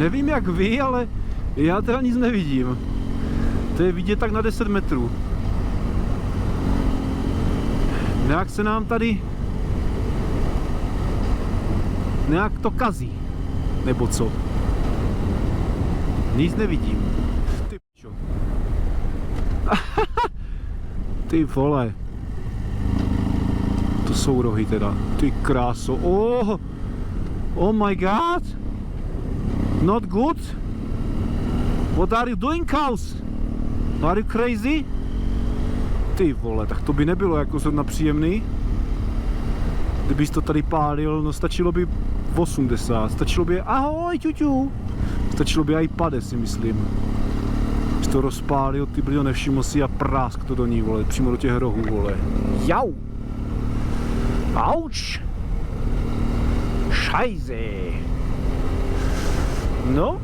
Nevím jak vy, ale já teda nic nevidím. To je vidět tak na 10 metrů. Nějak se nám tady nějak to kazí. Nebo co? Nic nevidím. Ty pičo. Ty vole. To jsou rohy teda. Ty kráso. Oh! Oh my god! Not good? What are you doing, cows? Are you crazy? Ty vole, tak to by nebylo jako zrovna příjemný. Kdybys to tady pálil, no stačilo by 80, stačilo by, ahoj ťuťu. Stačilo by i 50, si myslím. Když to rozpálil, ty brýle, nevšiml si a prásk to do ní, vole, přímo do těch rohů, vole. Jau! Auč! Scheiße! No,